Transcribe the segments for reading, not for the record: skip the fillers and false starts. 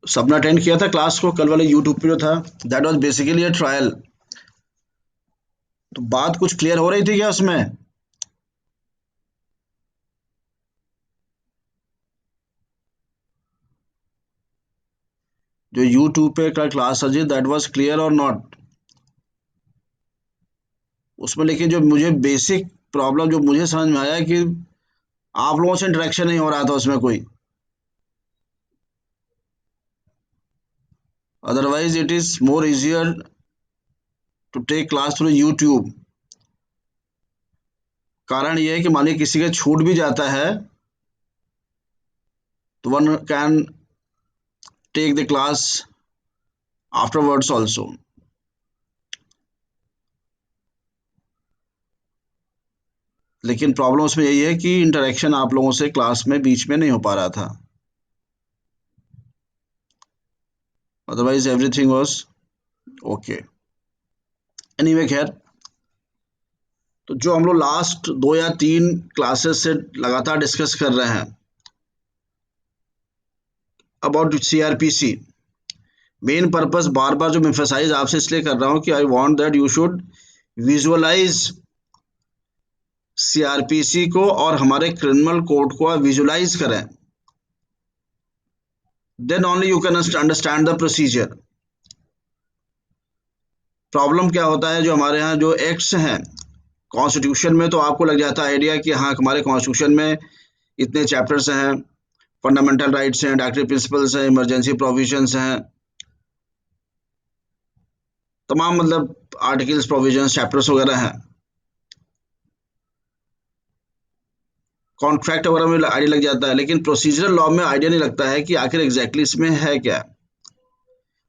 सबने अटेंड किया था क्लास को, कल वाले यूट्यूब पे जो था, that was basically a trial. तो बात कुछ क्लियर हो रही थी क्या उसमें? जो यूट्यूब पे का क्लास था जी, दैट वाज क्लियर और नॉट? उसमें लेकिन जो मुझे बेसिक प्रॉब्लम जो मुझे समझ में आया कि आप लोगों से इंटरेक्शन नहीं हो रहा था उसमें कोई। Otherwise it is more easier to take class through YouTube. कारण ये है कि मानिए किसी का छूट भी जाता है तो one can take the class afterwards also. लेकिन प्रॉब्लम उसमें यही है कि इंटरेक्शन आप लोगों से क्लास में बीच में नहीं हो पा रहा था। Otherwise everything was okay. Anyway खैर, तो जो हम लोग लास्ट 2 या 3 क्लासेस से लगातार डिस्कस कर रहे हैं अबाउट सीआरपीसी। मेन पर्पस बार बार जो मैं एम्फसाइज आपसे इसलिए कर रहा हूं कि I want that you should visualize CrPC को और हमारे क्रिमिनल कोड को आप विजुअलाइज करें, then only you can understand the procedure. Problem क्या होता है, जो हमारे यहाँ जो एक्ट्स हैं कॉन्स्टिट्यूशन में, तो आपको लग जाता है आइडिया कि हाँ हमारे कॉन्स्टिट्यूशन में इतने चैप्टर्स हैं, फंडामेंटल राइट्स हैं, डायरेक्टिव प्रिंसिपल्स हैं, इमरजेंसी प्रोविजंस हैं, तमाम मतलब आर्टिकल्स, प्रोविजंस, चैप्टर्स वगैरह हैं। कॉन्ट्रैक्ट वगैरह में आइडिया लग जाता है, लेकिन प्रोसीजरल लॉ में आइडिया नहीं लगता है कि आखिर एग्जैक्टली इसमें है क्या।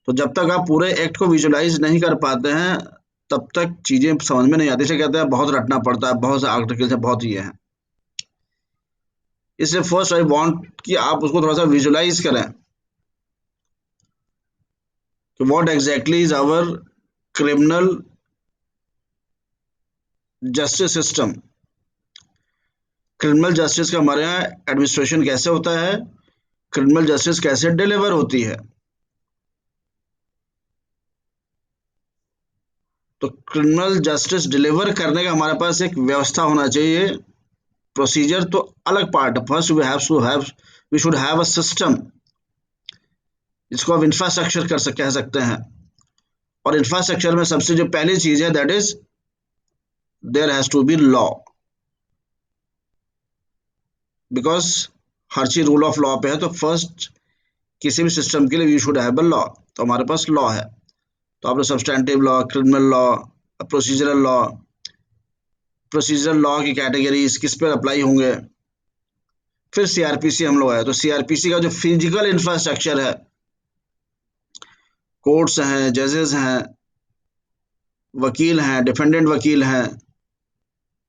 तो जब तक आप पूरे एक्ट को विजुअलाइज नहीं कर पाते हैं तब तक चीजें समझ में नहीं आती। इसे कहते हैं बहुत रटना पड़ता है, बहुत से आर्टिकल्स हैं, बहुत ये हैं। इसलिए फर्स्ट आई वांट कि आप उसको थोड़ा सा विजुअलाइज करें कि what exactly is our criminal justice system. Criminal justice का हमारे यहाँ एडमिनिस्ट्रेशन कैसे होता है, क्रिमिनल जस्टिस कैसे डिलीवर होती है। तो क्रिमिनल जस्टिस डिलीवर करने का हमारे पास एक व्यवस्था होना चाहिए। प्रोसीजर तो अलग पार्ट है। First we should have a system, जिसको आप इंफ्रास्ट्रक्चर कह सकते हैं। और इंफ्रास्ट्रक्चर में सबसे जो पहली चीज है that is there has to be law, because हर चीज रूल ऑफ लॉ पे है। तो फर्स्ट किसी भी सिस्टम के लिए we should have a law. तो हमारे पास लॉ है, तो आपने substantive law, criminal law, procedural law. Procedural law की कैटेगरीज किस पे अप्लाई होंगे। फिर सीआरपीसी हम लोग आए, तो सीआरपीसी का जो फिजिकल इंफ्रास्ट्रक्चर है, कोर्ट्स हैं, जजेस हैं, वकील हैं, डिफेंडेंट वकील हैं,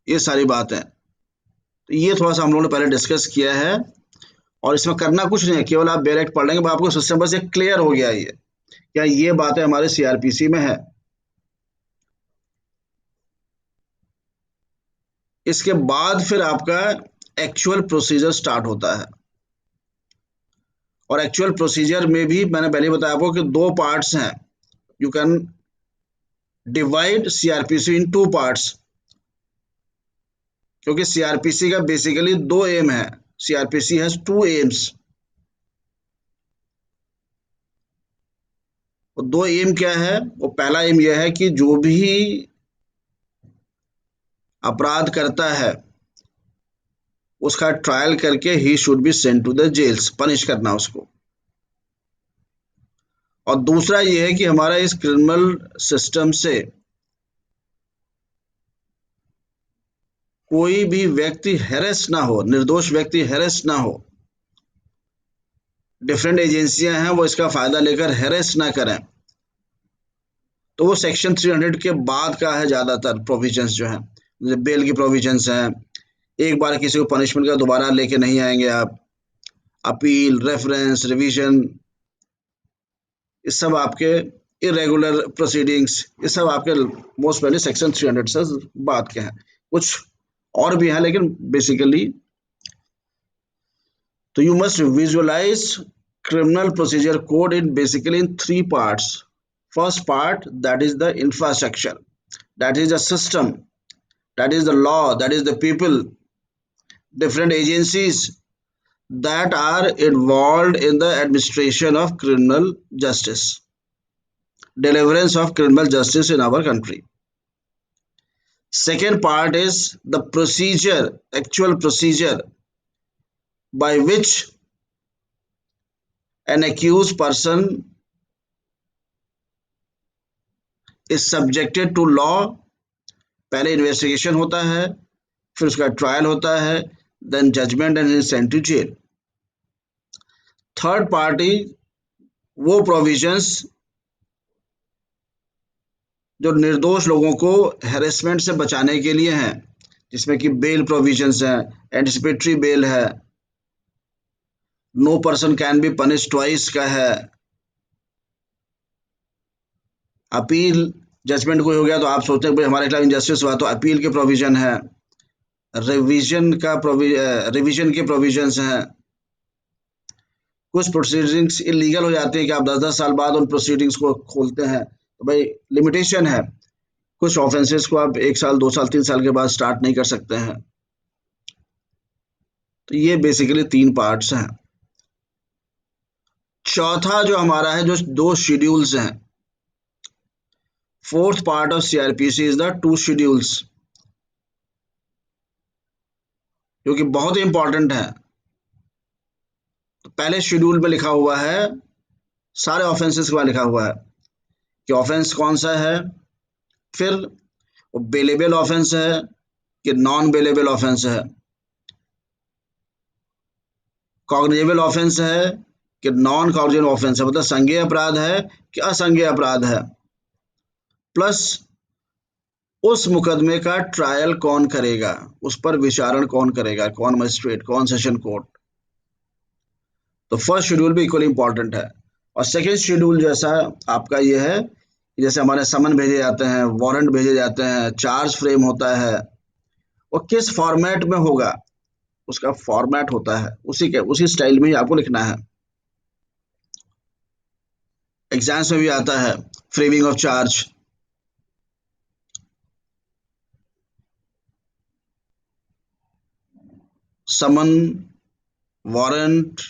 ये सारी बातें। तो ये थोड़ा सा हम लोगों ने पहले डिस्कस किया है। और इसमें करना कुछ नहीं है, केवल आप डायरेक्ट पढ़ लेंगे, आपको सिस्टम बस एक क्लियर हो गया ये क्या ये बातें हमारे सीआरपीसी में है। इसके बाद फिर आपका एक्चुअल प्रोसीजर स्टार्ट होता है। और एक्चुअल प्रोसीजर में भी मैंने पहले बताया आपको कि 2 पार्ट्स हैं। You can divide CrPC in 2 parts, क्योंकि सीआरपीसी का बेसिकली 2 एम है। CrPC has 2 AIIMS. और 2 एम क्या है? वो पहला एम यह है कि जो भी अपराध करता है उसका ट्रायल करके ही should be sent to the jails, punish करना उसको। और दूसरा ये है कि हमारा इस क्रिमिनल सिस्टम से कोई भी व्यक्ति हैरेस ना हो, निर्दोष व्यक्ति हैरेस ना हो। डिफरेंट एजेंसियां हैं, वो इसका फायदा लेकर हैरेस ना करें। तो वो सेक्शन 300 के बाद का है ज्यादातर प्रोविजंस जो है, जैसे बेल की प्रोविजंस हैं, एक बार किसी को पनिशमेंट का दोबारा लेके नहीं आएंगे आप, अपील, रेफरेंस, रिवीजन, ये सब आपके इरेगुलर प्रोसीडिंग्स, ये सब आपके मोस्ट पहले सेक्शन 300 से बात के हैं। कुछ और भी है लेकिन बेसिकली, तो you must visualize criminal procedure code in basically in three parts. First part, that is the infrastructure, that is the system, that is the law, that is the people, different agencies that are involved in the administration of criminal justice, deliverance of criminal justice in our country. Second part is the procedure, actual procedure by which an accused person is subjected to law. पहले investigation होता है, फिर उसका trial होता है, then judgment and sent to jail. Third party वो provisions जो निर्दोष लोगों को हैरेसमेंट से बचाने के लिए हैं, जिसमें कि बेल प्रोविजंस हैं, एंटिसिपेटरी बेल है, no person can be punish twice का है, अपील, जजमेंट कोई हो गया तो आप सोचते हैं भाई हमारे खिलाफ इंजस्टिस हुआ तो अपील के प्रोविजन है, रिवीजन के प्रोविजंस हैं. कुछ प्रोसीडिंग्स इलीगल हो जाते हैं कि आप 10-10 साल बाद उन प्रोसीडिंग्स को खोलते हैं, तो भाई लिमिटेशन है. कुछ ऑफेंसेस को आप 1 साल 2 साल 3 साल के बाद स्टार्ट नहीं कर सकते हैं. तो ये बेसिकली 3 पार्ट्स हैं. चौथा जो हमारा है, जो 2 शेड्यूल्स हैं, fourth part of CrPC is the 2 schedules, जो कि बहुत ही इंपॉर्टेंट है. तो पहले शेड्यूल में लिखा हुआ है, सारे ऑफेंसेस के बाद लिखा हुआ है कि ऑफेंस कौन सा है, फिर वो बेलेबल ऑफेंस है कि नॉन बेलेबल ऑफेंस है, कॉग्निजेबल ऑफेंस है कि नॉन कॉग्निजेबल ऑफेंस है, मतलब संज्ञेय अपराध है कि असंज्ञेय अपराध है, प्लस उस मुकदमे का ट्रायल कौन करेगा, उस पर विचारण कौन करेगा, कौन मजिस्ट्रेट, कौन सेशन कोर्ट. तो फर्स्ट शेड्यूल भी इक्वली इंपॉर्टेंट है. और सेकेंड शेड्यूल जैसा आपका ये है, जैसे हमारे समन भेजे जाते हैं, वारंट भेजे जाते हैं, चार्ज फ्रेम होता है, वो किस फॉर्मेट में होगा, उसका फॉर्मेट होता है, उसी स्टाइल में ही आपको लिखना है. एग्जाम्स में भी आता है framing of charge, summon, warrant,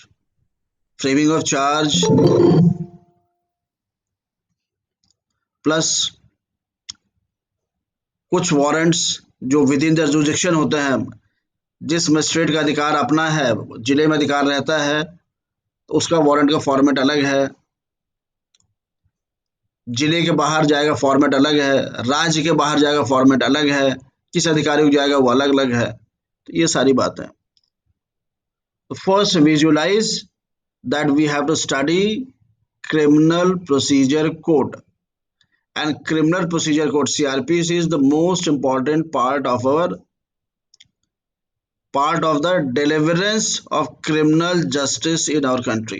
framing of charge, plus कुछ वारंट्स जो विद इन द जुरिडिक्शन होते हैं, जिस मजिस्ट्रेट का अधिकार अपना है, जिले में अधिकार रहता है, तो उसका वारंट का फॉर्मेट अलग है, जिले के बाहर जाएगा फॉर्मेट अलग है, राज्य के बाहर जाएगा फॉर्मेट अलग है, किस अधिकारी को जाएगा वो अलग अलग है. तो ये सारी बातें. तो first visualize that we have to study criminal procedure code, and criminal procedure code CRPC is the most important part of the deliverance of criminal justice in our country.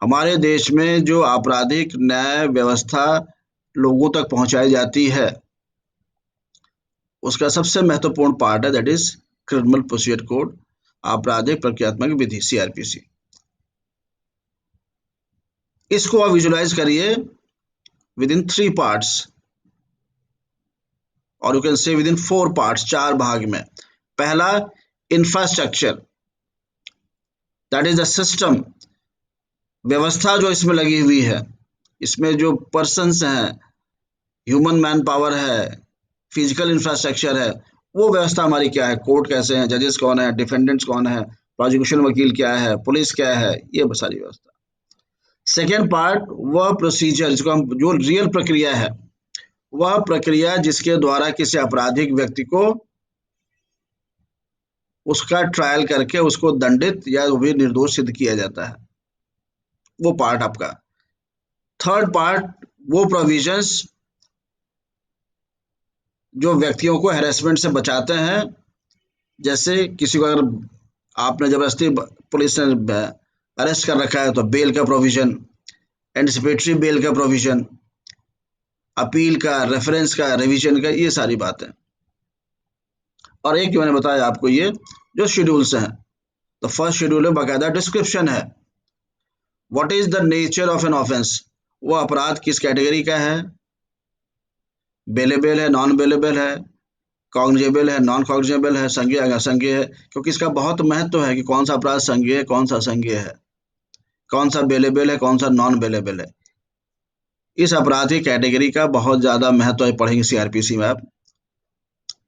हमारे देश में जो आपराधिक न्याय व्यवस्था लोगों तक पहुंचाई जाती है, उसका सबसे महत्वपूर्ण पार्ट है, that is criminal procedure code, आपराधिक प्रक्रियात्मक विधि, CRPC. इसको आप विजुलाइज करिए विद इन 3 पार्ट्स, और you can say with in 4 parts, 4 भाग में. पहला, infrastructure, that is the system, व्यवस्था जो इसमें लगी हुई है, इसमें जो पर्सन्स हैं, ह्यूमन मैन पावर है, फिजिकल इंफ्रास्ट्रक्चर है, वो व्यवस्था हमारी क्या है, कोर्ट कैसे हैं, जजेस कौन है, डिफेंडेंट्स कौन है, प्रोसिक्यूशन वकील क्या है, पुलिस क्या है, ये सारी व्यवस्था. सेकेंड पार्ट, वह प्रोसीजर जिसको हम, जो रियल प्रक्रिया है, वह प्रक्रिया जिसके द्वारा किसी आपराधिक व्यक्ति को उसका ट्रायल करके उसको दंडित या वो भी निर्दोष सिद्ध किया जाता है, वो पार्ट आपका. थर्ड पार्ट, वो प्रोविजंस जो व्यक्तियों को हैरेसमेंट से बचाते हैं, जैसे किसी को अगर आपने जबरदस्ती पुलिस ने अरेस्ट कर रखा है तो बेल का प्रोविजन, एंटिसिपेटरी बेल का प्रोविजन, अपील का, रेफरेंस का, रिवीजन का, ये सारी बातें. और एक जो मैंने बताया आपको, ये जो शेड्यूल्स हैं, तो फर्स्ट शेड्यूल में बाकायदा डिस्क्रिप्शन है, what is the nature of an offence, वो अपराध किस कैटेगरी का है, बेलेबल है, नॉन बेलेबल है, कॉग्निजेबल है, नॉन कॉग्निजेबल है, संज्ञेय है, असंज्ञेय है। क्योंकि इसका बहुत महत्व है कि कौन सा अपराध संज्ञेय है, कौन सा असंज्ञेय है, कौन सा बेलेबल है, कौन सा नॉन बेलेबल है। इस अपराध की कैटेगरी का बहुत ज्यादा महत्व है, पढ़ेंगे सीआरपीसी में आप,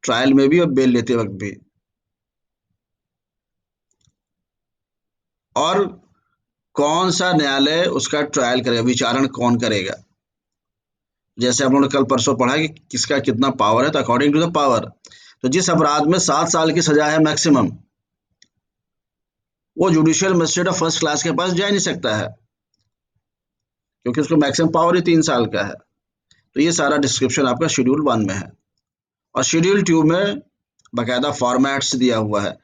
ट्रायल में भी और बेल लेते वक्त भी। और कौन सा न्यायालय उसका ट्रायल करेगा, विचारण कौन करेगा। जैसे हम लोगों ने कल परसों पढ़ा कि किसका कितना पावर है, तो अकॉर्डिंग टू द पावर, तो जिस अपराध में 7 साल की सजा है मैक्सिमम, वो judicial magistrate of first class के पास जा ही नहीं सकता है, क्योंकि उसको मैक्सिमम पावर ही 3 साल का है। तो ये सारा डिस्क्रिप्शन आपका शेड्यूल 1 में है। और शेड्यूल 2 में बाकायदा फॉर्मेट्स दिया हुआ है,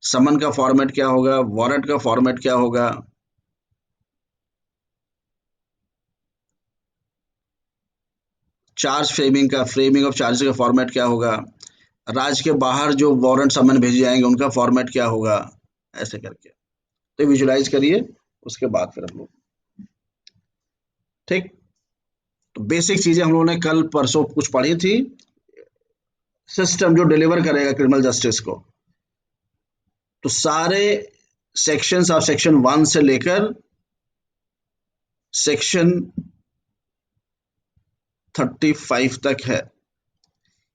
समन का फॉर्मेट क्या होगा, वारंट का फॉर्मेट क्या होगा, चार्ज फ्रेमिंग ऑफ चार्ज का फॉर्मेट क्या होगा, राज्य के बाहर जो वारंट समन भेजे जाएंगे उनका फॉर्मेट क्या होगा, ऐसे करके। तो विजुलाइज करिए, उसके बाद फिर हम लोग, ठीक। तो बेसिक चीजें हम लोगों ने कल परसों कुछ पढ़ी थी, सिस्टम जो डिलीवर करेगा क्रिमिनल जस्टिस को। तो सारे सेक्शंस ऑफ सेक्शन 1 से लेकर सेक्शन 35 तक है।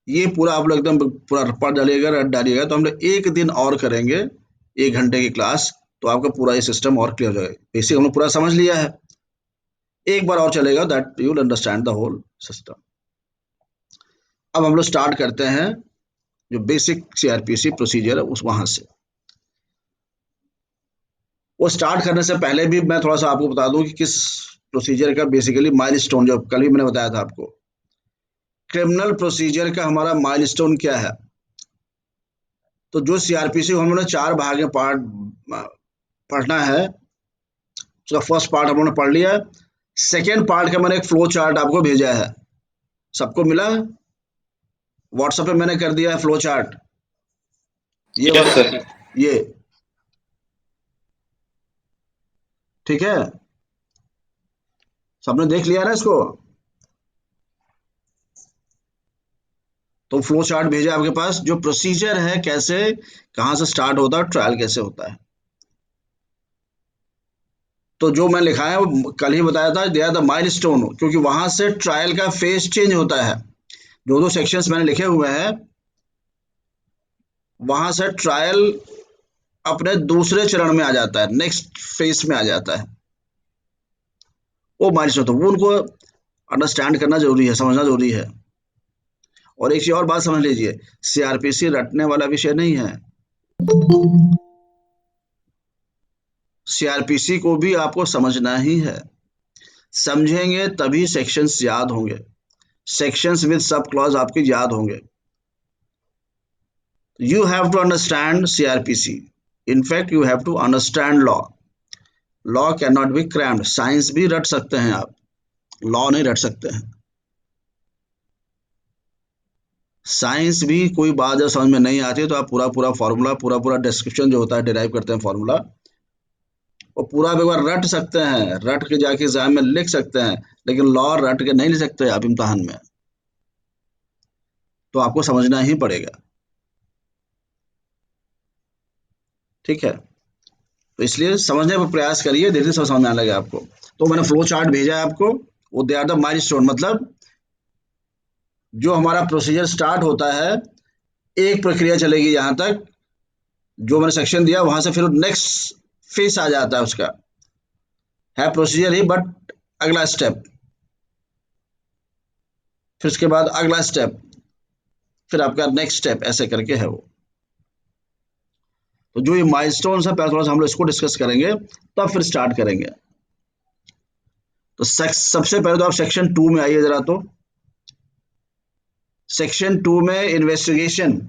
ये पूरा आप लोग एकदम पूरा पढ़ डालिएगा, रट डालिएगा। तो हम लोग एक दिन और करेंगे, 1 घंटे की क्लास, तो आपका पूरा ये सिस्टम और क्लियर हो जाएगा। बेसिक हम लोग पूरा समझ लिया है, एक बार और चलेगा, that you will understand the whole system. अब हम लोग स्टार्ट करते हैं जो बेसिक सीआरपीसी प्रोसीजर है उस वहां से। वो स्टार्ट करने से पहले भी मैं थोड़ा सा आपको बता दूं कि किस प्रोसीजर का बेसिकली माइलस्टोन, जो कल भी मैंने बताया था आपको, क्रिमिनल प्रोसीजर का हमारा माइलस्टोन क्या है। तो जो सीआरपीसी हम लोगों ने 4 भाग में पढ़ना है, उसका फर्स्ट पार्ट हम लोगों ने पढ़ लिया। सेकेंड पार्ट का मैंने एक फ्लो चार्ट आपको भेजा है, सबको मिला, व्हाट्सएप पे मैंने कर दिया है फ्लो चार्ट, ये यस वाला, सर। ये, ठीक है, सबने देख लिया ना इसको। तो फ्लो चार्ट भेजा आपके पास, जो प्रोसीजर है, कैसे कहाँ से स्टार्ट होता है, ट्रायल कैसे होता है। तो जो मैं लिखा है वो कल ही बताया था, दिया था माइलस्टोन, क्योंकि वहां से ट्रायल का फेज चेंज होता है। जो दो सेक्शंस मैंने लिखे हुए हैं, वहां से ट्रायल अपने दूसरे चरण में आ जाता है, नेक्स्ट फेज में आ जाता है। वो माइलस्टोन, तो वो उनको अंडरस्टैंड करना जरूरी है, समझना जरूरी है। और एक चीज और बात समझ लीजिए, सीआरपीसी रटने वाला विषय नहीं है। सीआरपीसी को भी आपको समझना ही है, समझेंगे तभी सेक्शंस याद होंगे, सेक्शंस विद सब क्लॉज आपके याद होंगे। You have to understand CRPC. In fact, you have to understand law. Law can not be crammed, science भी रट सकते हैं आप, लॉ नहीं रट सकते हैं। साइंस भी कोई बात जब समझ में नहीं आती है तो आप पूरा पूरा फॉर्मूला, पूरा पूरा डिस्क्रिप्शन जो होता है, डिराइव करते हैं फॉर्मूला, वो पूरा एक बार रट सकते हैं, रट के जाके एग्जाम में लिख सकते हैं। लेकिन लॉ रट के नहीं लिख सकते आप इम्तहान में, तो आपको समझना ही पड़ेगा, ठीक है। तो इसलिए समझने का प्रयास करिए, धीरे धीरे समझ में आने लगे आपको। तो मैंने फ्लो चार्ट भेजा है आपको, वो दे आर द माइलस्टोन, मतलब जो हमारा प्रोसीजर स्टार्ट होता है, एक प्रक्रिया चलेगी यहाँ तक, जो मैंने सेक्शन दिया वहां से फिर नेक्स्ट फेस आ जाता है उसका, है प्रोसीजर ही बट अगला स्टेप, फिर उसके बाद अगला स्टेप, फिर आपका नेक्स्ट स्टेप, ऐसे करके है वो। तो जो ये माइलस्टोन्स है, पहले थोड़ा सा हम लोग इसको डिस्कस करेंगे, तब फिर स्टार्ट करेंगे। तो सबसे पहले तो आप सेक्शन 2 में आइए जरा। तो सेक्शन 2 में इन्वेस्टिगेशन,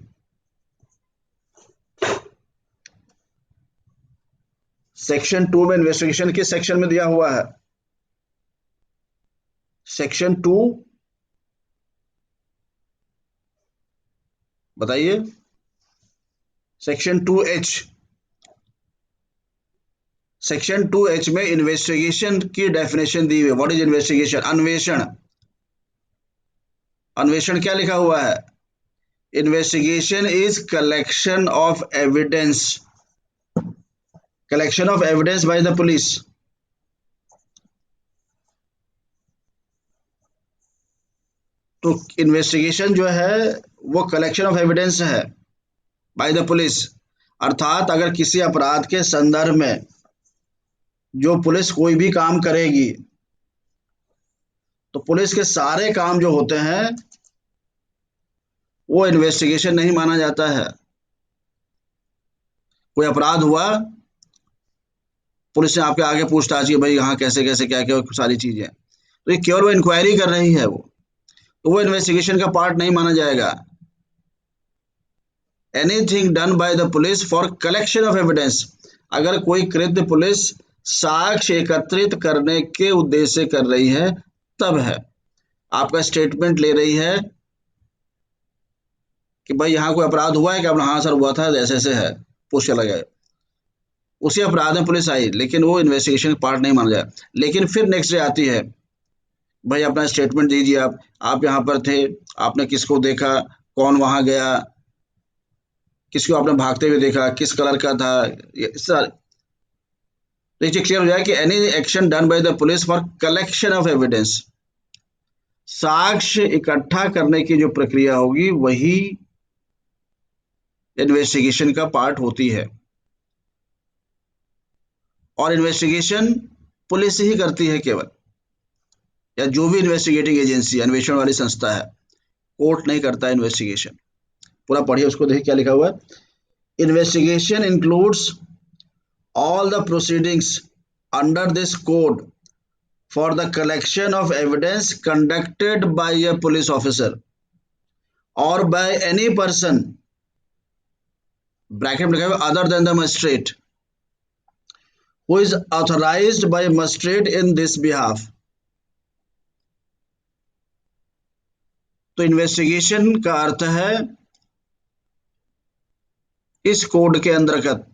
सेक्शन 2 में इन्वेस्टिगेशन किस सेक्शन में दिया हुआ है, सेक्शन 2, बताइए, सेक्शन 2H, सेक्शन 2H में इन्वेस्टिगेशन की डेफिनेशन दी हुई है। What is investigation? अन्वेषण। अन्वेषण क्या लिखा हुआ है? Investigation is collection of evidence, collection of evidence by the police. तो इन्वेस्टिगेशन जो है वो कलेक्शन ऑफ एविडेंस है बाय द पुलिस। अर्थात अगर किसी अपराध के संदर्भ में जो पुलिस कोई भी काम करेगी, तो पुलिस के सारे काम जो होते हैं वो इन्वेस्टिगेशन नहीं माना जाता है। कोई अपराध हुआ, पुलिस ने आपके आगे पूछताछ की, भाई यहाँ कैसे कैसे क्या क्या सारी चीजें, तो ये केवल वो इंक्वायरी कर रही है, वो तो वो इन्वेस्टिगेशन का पार्ट नहीं माना जाएगा। Anything done by the police for collection of evidence, अगर कोई कृत्य पुलिस साक्ष्य एकत्रित करने के उद्देश्य से कर रही है तब है। आपका स्टेटमेंट ले रही है कि भाई यहाँ कोई अपराध हुआ है क्या? अपना हाँ सर हुआ था, ऐसे ऐसे है, पूछ के लगे, उसी अपराध में पुलिस आई, लेकिन वो इन्वेस्टिगेशन पार्ट नहीं माना जाए। लेकिन फिर नेक्स्ट डे आती है, भाई अपना स्टेटमेंट दीजिए, आप यहाँ पर थे, आपने किसको देखा, कौन वहां गया, किसको आपने भागते हुए देखा, किस कलर का था, ये सर। तो ये क्लियर हो जाए कि any action done by the police for collection of evidence, साक्ष्य इकट्ठा करने की जो प्रक्रिया होगी वही इन्वेस्टिगेशन का पार्ट होती है। और इन्वेस्टिगेशन पुलिस ही करती है केवल, या जो भी इन्वेस्टिगेटिंग एजेंसी अन्वेषण वाली संस्था है, कोर्ट नहीं करता है इन्वेस्टिगेशन। पूरा पढ़िए उसको, देखिए क्या लिखा हुआ है। Investigation includes all the proceedings under this code for the collection of evidence conducted by a police officer or by any person bracket में लिखा हुआ other than the magistrate who is authorized by magistrate in this behalf। तो investigation का अर्थ है इस code के अंतर्गत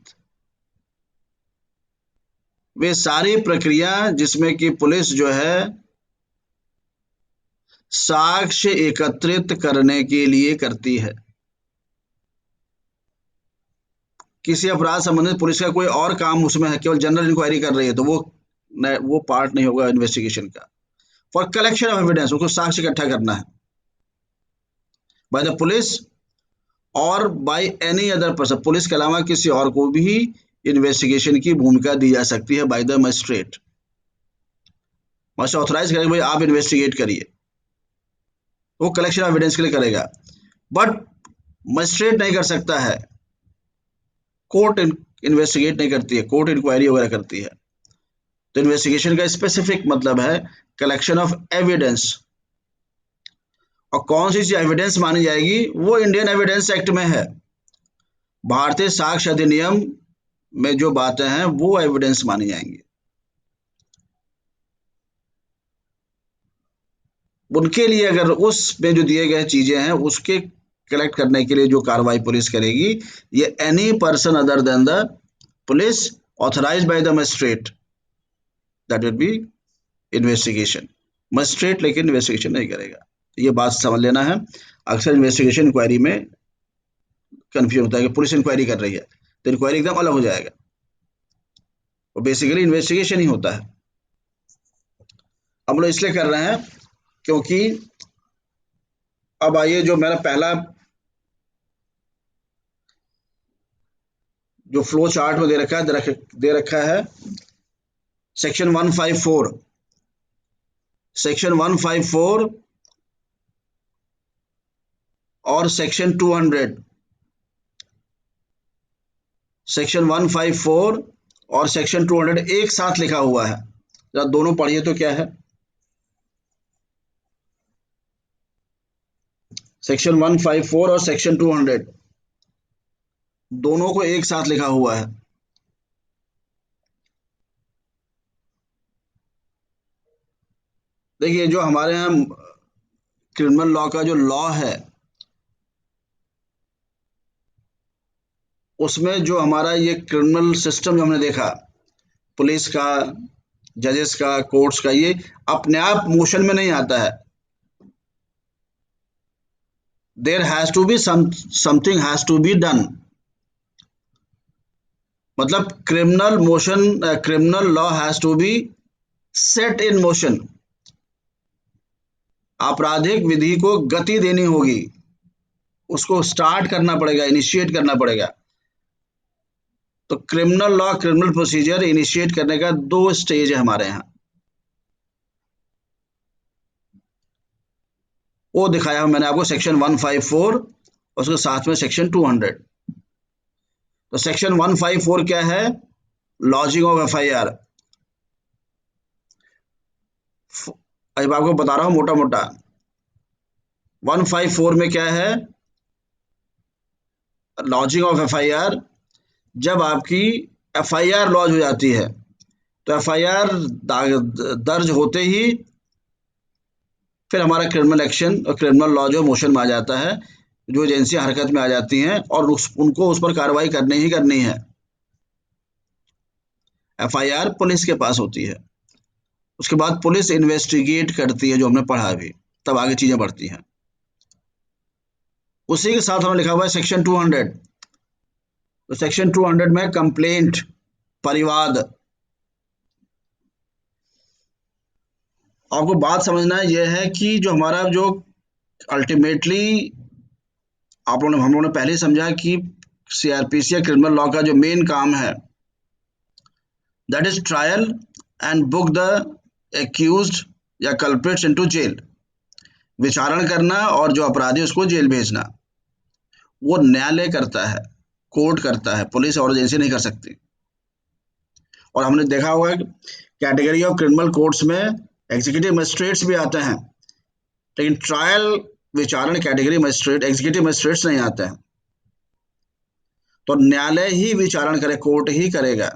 वे सारी प्रक्रिया जिसमें कि पुलिस जो है साक्ष्य एकत्रित करने के लिए करती है। किसी अपराध संबंधित पुलिस का कोई और काम उसमें है, केवल जनरल इंक्वायरी कर रही है, तो वो पार्ट नहीं होगा इन्वेस्टिगेशन का। फॉर कलेक्शन ऑफ एविडेंस, उसको साक्ष्य इकट्ठा करना है बाय द पुलिस और by any other person, police के अलावा किसी और को भी इन्वेस्टिगेशन की भूमिका दी जा सकती है by the magistrate. Magistrate authorize करेगा, भाई आप इन्वेस्टिगेट करिए, वो कलेक्शन ऑफ एविडेंस के लिए करेगा। बट मजिस्ट्रेट नहीं कर सकता है, कोर्ट इन्वेस्टिगेट नहीं करती है, कोर्ट इंक्वायरी वगैरह करती है। तो इन्वेस्टिगेशन का स्पेसिफिक मतलब है कलेक्शन ऑफ एविडेंस। और कौन सी चीज एविडेंस मानी जाएगी? वो इंडियन एविडेंस एक्ट में है, भारतीय साक्ष्य अधिनियम में जो बातें हैं वो एविडेंस मानी जाएंगी। उनके लिए अगर उसमें जो दिए गए चीजें हैं उसके कलेक्ट करने के लिए जो कार्रवाई पुलिस करेगी, ये any person other than the police authorised bye the magistrate, that will be investigation. Magistrate लेकिन इन्वेस्टिगेशन नहीं करेगा, ये बात समझ लेना है। अक्सर इन्वेस्टिगेशन इंक्वायरी में कंफ्यूजन होता है कि पुलिस इंक्वायरी कर रही है, तो इंक्वायरी एकदम अलग हो जाएगा, वो बेसिकली इन्वेस्टिगेशन ही होता है। हम लोग इसलिए कर रहे हैं क्योंकि अब आइए, जो मेरा पहला जो फ्लो चार्ट में दे रखा है सेक्शन 154, सेक्शन 154 और सेक्शन 200, सेक्शन 154 और सेक्शन 200 एक साथ लिखा हुआ है। जरा दोनों पढ़िए तो क्या है। सेक्शन 154 और सेक्शन 200 दोनों को एक साथ लिखा हुआ है। देखिए, जो हमारे यहाँ क्रिमिनल लॉ का जो लॉ है, उसमें जो हमारा ये क्रिमिनल सिस्टम जो हमने देखा, पुलिस का, जजेस का, कोर्ट्स का, ये अपने आप मोशन में नहीं आता है। There has to be something has to be done. मतलब criminal law has to be set in motion. आपराधिक विधि को गति देनी होगी, उसको स्टार्ट करना पड़ेगा, इनिशिएट करना पड़ेगा। तो criminal law, criminal procedure initiate करने का 2 स्टेज है हमारे यहाँ। वो दिखाया मैंने आपको सेक्शन 154 और उसके साथ में सेक्शन 200। तो सेक्शन 154 क्या है? Lodging of FIR. अब आपको बता रहा हूं मोटा मोटा। 154 में क्या है? Lodging of FIR. जब आपकी एफआईआर लॉज हो जाती है तो एफआईआर दर्ज होते ही फिर हमारा क्रिमिनल एक्शन और क्रिमिनल लॉ जो मोशन में आ जाता है, जो एजेंसियां हरकत में आ जाती हैं और उनको उस पर कार्रवाई करनी ही करनी है। एफआईआर पुलिस के पास होती है, उसके बाद पुलिस इन्वेस्टिगेट करती है, जो हमने पढ़ा अभी, तब आगे चीजें बढ़ती हैं। उसी के साथ हमें लिखा हुआ है सेक्शन 200। तो सेक्शन 200 में कंप्लेंट, परिवाद। आपको बात समझना यह है कि जो हमारा जो अल्टीमेटली हम लोगों ने पहले ही समझा कि सीआरपीसी या क्रिमिनल लॉ का जो मेन काम है, that is trial and book the accused या कल्प्रिट्स इनटू जेल। विचारण करना और जो अपराधी उसको जेल भेजना, वो न्यायालय करता है, कोर्ट करता है, पुलिस और एजेंसी नहीं कर सकती। और हमने देखा होगा कैटेगरी ऑफ क्रिमिनल कोर्ट्स में एग्जीक्यूटिव मजिस्ट्रेट्स भी आते हैं, लेकिन ट्रायल, विचारण कैटेगरी मजिस्ट्रेट, एग्जीक्यूटिव मजिस्ट्रेट्स नहीं आते हैं। तो न्यायालय ही विचारण करे, कोर्ट ही करेगा।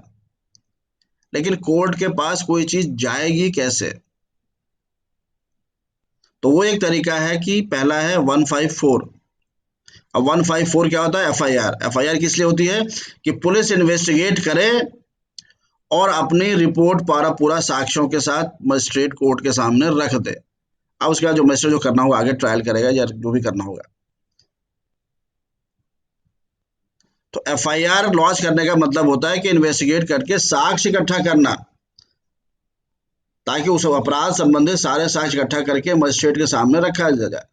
लेकिन कोर्ट के पास कोई चीज जाएगी कैसे? तो वो एक तरीका है कि पहला है 154। अब 154 क्या होता है? एफआईआर। एफआईआर किस लिए होती है? कि पुलिस इन्वेस्टिगेट करे और अपनी रिपोर्ट पूरा साक्ष्यों के साथ मजिस्ट्रेट कोर्ट के सामने रख दे। अब उसके बाद जो मजिस्ट्रेट जो करना होगा, आगे ट्रायल करेगा या जो भी करना होगा। तो एफआईआर लॉन्च करने का मतलब होता है कि इन्वेस्टिगेट करके साक्ष्य इकट्ठा करना, ताकि उस अपराध संबंधित सारे साक्ष्य इकट्ठा करके मजिस्ट्रेट के सामने रखा जाए।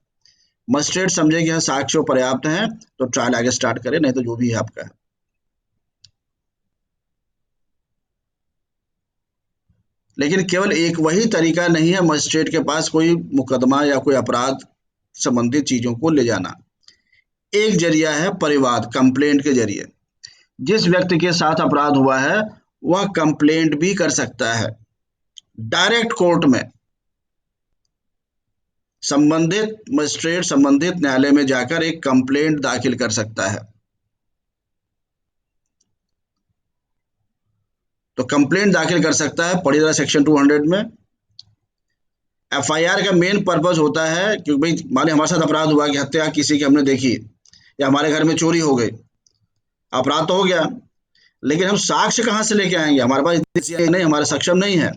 मजिस्ट्रेट समझे कि हाँ साक्ष्य पर्याप्त हैं तो ट्रायल आगे स्टार्ट करे, नहीं तो जो भी है आपका है। लेकिन केवल एक वही तरीका नहीं है मजिस्ट्रेट के पास कोई मुकदमा या कोई अपराध संबंधित चीजों को ले जाना। एक जरिया है परिवाद, कंप्लेंट के जरिए। जिस व्यक्ति के साथ अपराध हुआ है वह कंप्लेंट भी कर सकता है डायरेक्ट कोर्ट में। संबंधित मजिस्ट्रेट संबंधित न्यायालय में जाकर एक कंप्लेंट दाखिल कर सकता है। तो कंप्लेंट दाखिल कर सकता है, पढ़ी जरा सेक्शन 200 में। एफआईआर का मेन पर्पस होता है कि भाई मान ली हमारे साथ अपराध हुआ कि हत्या किसी की हमने देखी, या हमारे घर में चोरी हो गई, अपराध तो हो गया, लेकिन हम साक्ष्य कहाँ से लेके आएंगे? हमारे पास इतनी नहीं, हमारे सक्षम नहीं है।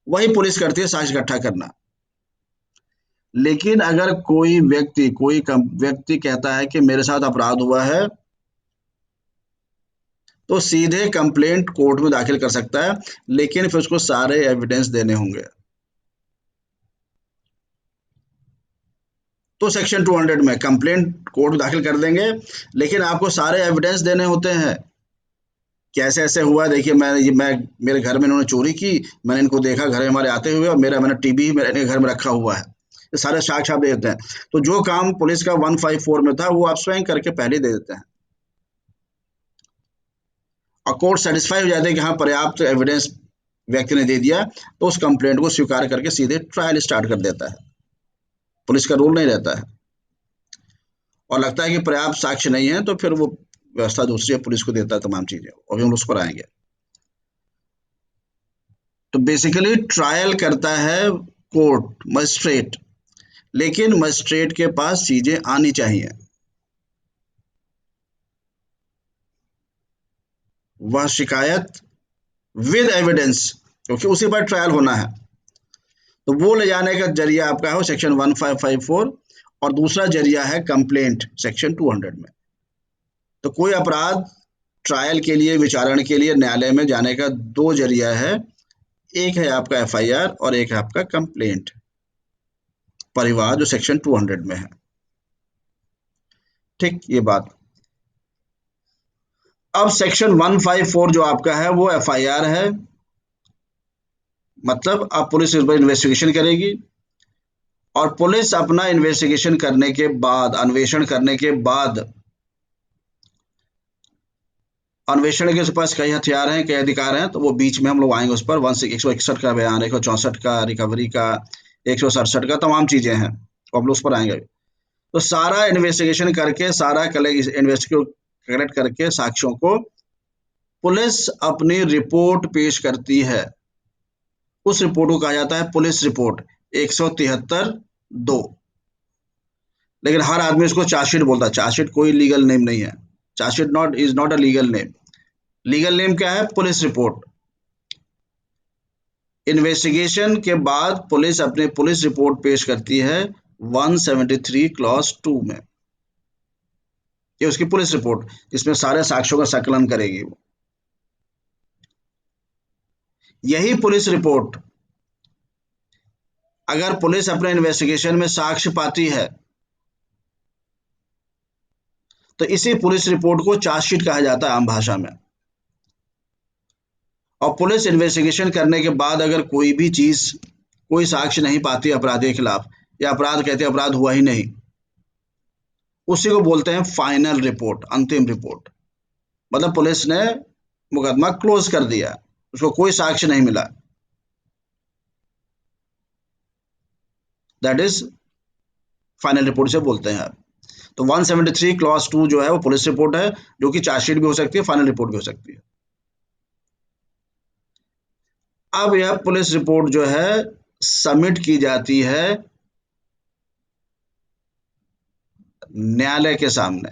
वही पुलिस करती है, साक्ष्य इकट्ठा करना। लेकिन अगर कोई व्यक्ति कहता है कि मेरे साथ अपराध हुआ है, तो सीधे कंप्लेंट कोर्ट में दाखिल कर सकता है, लेकिन फिर उसको सारे एविडेंस देने होंगे। तो सेक्शन 200 में कंप्लेंट कोर्ट में दाखिल कर देंगे, लेकिन आपको सारे एविडेंस देने होते हैं। कैसे ऐसे हुआ, देखिए मैं मेरे घर में इन्होंने चोरी की, मैंने इनको देखा घर में हमारे आते हुए, और मैंने टीवी मेरे घर में रखा हुआ है। ये सारे साक्ष्य आप दे देते हैं। तो जो काम पुलिस का 154 में था वो आप स्वयं करके पहले दे देते हैं, और कोर्ट सेटिस्फाई हो जाते हैं कि हाँ पर्याप्त एविडेंस व्यक्ति ने दे दिया, तो उस कंप्लेंट को स्वीकार करके सीधे ट्रायल स्टार्ट कर देता है। पुलिस का रोल नहीं रहता है। और लगता है कि पर्याप्त साक्ष्य नहीं है तो फिर वो व्यवस्था दूसरी है, पुलिस को देता है तमाम चीजें, अभी हम उस पर आएंगे। तो बेसिकली ट्रायल करता है कोर्ट, मजिस्ट्रेट, लेकिन मजिस्ट्रेट के पास चीजें आनी चाहिए। वह शिकायत विद एविडेंस, क्योंकि उसी पर ट्रायल होना है। तो वो ले जाने का जरिया आपका है सेक्शन 1554, और दूसरा जरिया है कंप्लेंट सेक्शन 200 में। तो कोई अपराध ट्रायल के लिए, विचारण के लिए न्यायालय में जाने का दो जरिया है, एक है आपका एफआईआर और एक है आपका कंप्लेंट परिवार, जो सेक्शन 200 में है। ठीक, ये बात। अब सेक्शन 154 जो आपका है वो एफआईआर है, मतलब अब पुलिस इस पर इन्वेस्टिगेशन करेगी, और पुलिस अपना इन्वेस्टिगेशन करने के बाद, अन्वेषण करने के बाद, अन्वेषण के पास कई हथियार हैं, कई अधिकार हैं, तो वो बीच में हम लोग आएंगे उस पर। 161 का बयान, 164 का, रिकवरी का, 167 का, तमाम चीजें हैं, तो हम लोग उस पर आएंगे। तो सारा इन्वेस्टिगेशन करके, सारा कलेक्ट करके साक्ष्यों को पुलिस अपनी रिपोर्ट पेश करती है। उस रिपोर्ट को कहा जाता है पुलिस रिपोर्ट 173(2). लेकिन हर आदमी उसको चार्जशीट बोलता है। चार्जशीट कोई लीगल नेम नहीं है। Chargesheet is not a legal name. Legal name क्या है? Police report. इन्वेस्टिगेशन के बाद पुलिस अपने पुलिस रिपोर्ट पेश करती है 173 क्लॉज 2 में। ये उसकी पुलिस रिपोर्ट, जिसमें सारे साक्ष्यों का संकलन करेगी वो। यही पुलिस रिपोर्ट, अगर पुलिस अपने इन्वेस्टिगेशन में साक्ष्य पाती है, तो इसी पुलिस रिपोर्ट को चार्जशीट कहा जाता है आम भाषा में। और पुलिस इन्वेस्टिगेशन करने के बाद अगर कोई भी चीज, कोई साक्ष्य नहीं पाती अपराधी के खिलाफ, या अपराध कहते हैं अपराध हुआ ही नहीं, उसी को बोलते हैं फाइनल रिपोर्ट, अंतिम रिपोर्ट। मतलब पुलिस ने मुकदमा क्लोज कर दिया, उसको कोई साक्ष्य नहीं मिला, दैट इज फाइनल रिपोर्ट से बोलते हैं। तो 173 क्लॉज 2 जो है वो पुलिस रिपोर्ट है, जो कि चार्जशीट भी हो सकती है, फाइनल रिपोर्ट भी हो सकती है। अब यह पुलिस रिपोर्ट जो है सबमिट की जाती है न्यायालय के सामने।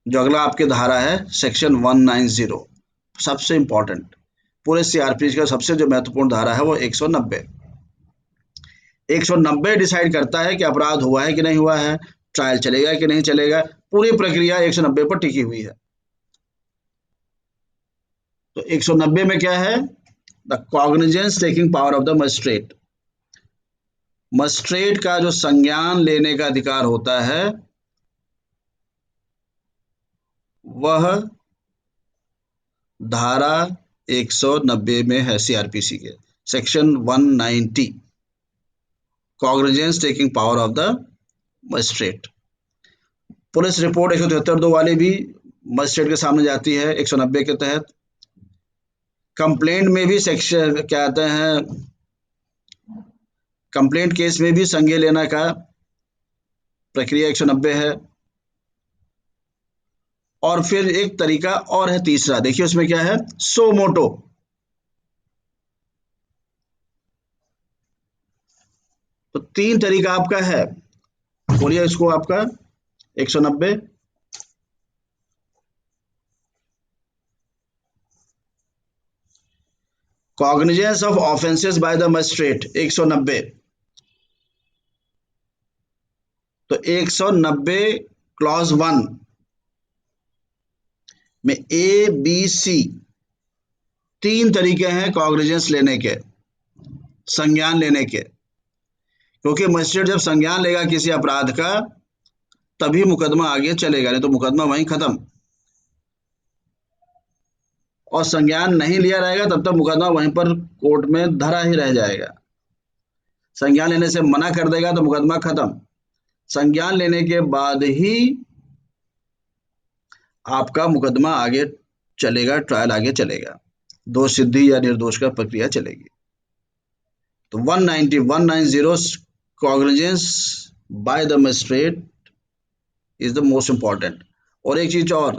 जो अगला आपकी धारा है सेक्शन 190, सबसे इंपॉर्टेंट, पूरे सीआरपीसी का सबसे जो महत्वपूर्ण धारा है वो 190। 190 डिसाइड करता है कि अपराध हुआ है कि नहीं हुआ है, ट्रायल चलेगा कि नहीं चलेगा। पूरी प्रक्रिया 190 पर टिकी हुई है। तो 190 में क्या है? The cognizance taking power of the magistrate. Magistrate का जो संज्ञान लेने का अधिकार होता है, वह धारा 190 में है सीआरपीसी के, section 190, cognizance taking power of the magistrate. Police report 173(2) वाली भी मजिस्ट्रेट के सामने जाती है 190 के तहत। कंप्लेंट में भी सेक्शन क्या कहते हैं, कंप्लेंट केस में भी संज्ञा लेना का प्रक्रिया 190 है। और फिर एक तरीका और है तीसरा, देखिए उसमें क्या है, सो मोटो। तो तीन तरीका आपका है, बोलिए इसको आपका 190। Cognizance of offences bye the magistrate 190। तो 190 क्लॉज 1 में ए बी सी तीन तरीके हैं कॉग्निजेंस लेने के, संज्ञान लेने के। क्योंकि मजिस्ट्रेट जब संज्ञान लेगा किसी अपराध का, तभी मुकदमा आगे चलेगा, नहीं तो मुकदमा वहीं खत्म। और संज्ञान नहीं लिया रहेगा तब तक मुकदमा वहीं पर कोर्ट में धरा ही रह जाएगा। संज्ञान लेने से मना कर देगा तो मुकदमा खत्म। संज्ञान लेने के बाद ही आपका मुकदमा आगे चलेगा, ट्रायल आगे चलेगा, दोष सिद्धि या निर्दोष का प्रक्रिया चलेगी। तो 190 cognizance bye the magistrate is the most important. और एक चीज और,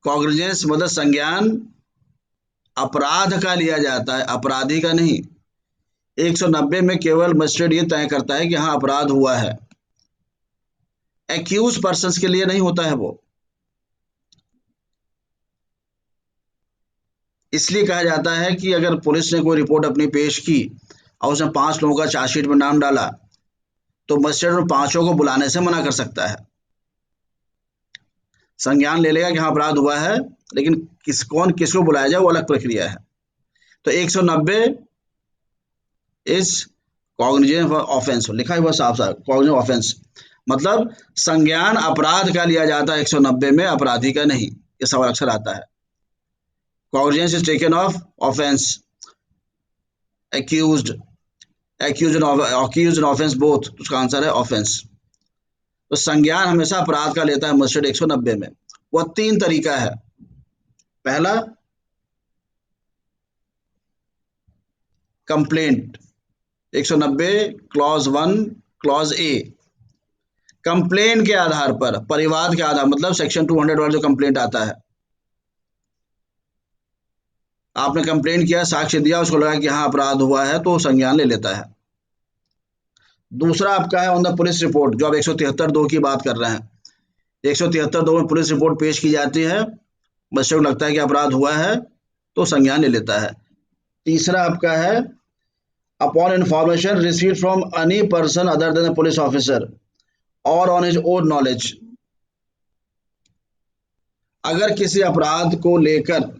कॉग्निजेंस मतलब संज्ञान अपराध का लिया जाता है, अपराधी का नहीं। 190 में केवल मजिस्ट्रेट ये तय करता है कि हाँ अपराध हुआ है, एक्यूज पर्सन के लिए नहीं होता है वो। इसलिए कहा जाता है कि अगर पुलिस ने कोई रिपोर्ट अपनी पेश की और उसने 5 लोगों का चार्जशीट में नाम डाला, तो मजिस्ट्रेट उन 5 को बुलाने से मना कर सकता है। संज्ञान ले लेगा कि हाँ अपराध हुआ है, लेकिन कौन किसको बुलाया जाए वो अलग प्रक्रिया है। तो 190 इज कॉग्निजेंस ऑफेंस, लिखा हुआ साफ साफ कॉग्निजेंस ऑफेंस, मतलब संज्ञान अपराध का लिया जाता है 190 में, अपराधी का नहीं। ये सवाल अक्सर आता है। Cognizance is taken of offence, accused, accuse and offence both, उसका आंसर है ऑफेंस। तो संज्ञान हमेशा अपराध का लेता है मजिस्ट्रेट 190 में। वह 3 तरीका है। पहला, कंप्लेंट, 190 क्लॉज 1 क्लॉज ए, कंप्लेंट के आधार पर, परिवाद के आधार, मतलब सेक्शन 200 वाला जो कंप्लेंट आता है, आपने कंप्लेंट किया, साक्ष्य दिया, उसको लगा कि हाँ अपराध हुआ है, तो संज्ञान ले लेता है। दूसरा आपका है ऑन द पुलिस रिपोर्ट, जो आप 173(2) की बात कर रहे हैं। 173(2) में पुलिस रिपोर्ट पेश की जाती है, मजिस्ट्रेट को लगता है कि अपराध हुआ है, तो संज्ञान ले लेता है। तीसरा आपका है upon information received from any person other than the police officer और ऑन हिज ओन नॉलेज, अगर किसी अपराध को लेकर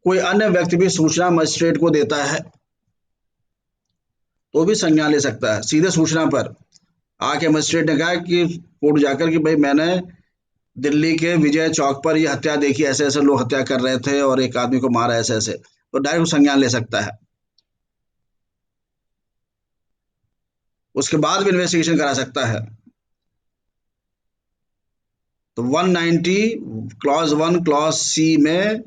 कोई अन्य व्यक्ति भी सूचना मजिस्ट्रेट को देता है तो भी संज्ञान ले सकता है। सीधे सूचना पर आके मजिस्ट्रेट ने कहा कि कोर्ट जाकर कि भाई मैंने दिल्ली के विजय चौक पर ये हत्या देखी, ऐसे ऐसे लोग हत्या कर रहे थे और एक आदमी को मारा ऐसे ऐसे, तो डायरेक्ट संज्ञान ले सकता है। उसके बाद भी इन्वेस्टिगेशन करा सकता है। तो 190 क्लॉज 1 क्लॉज सी में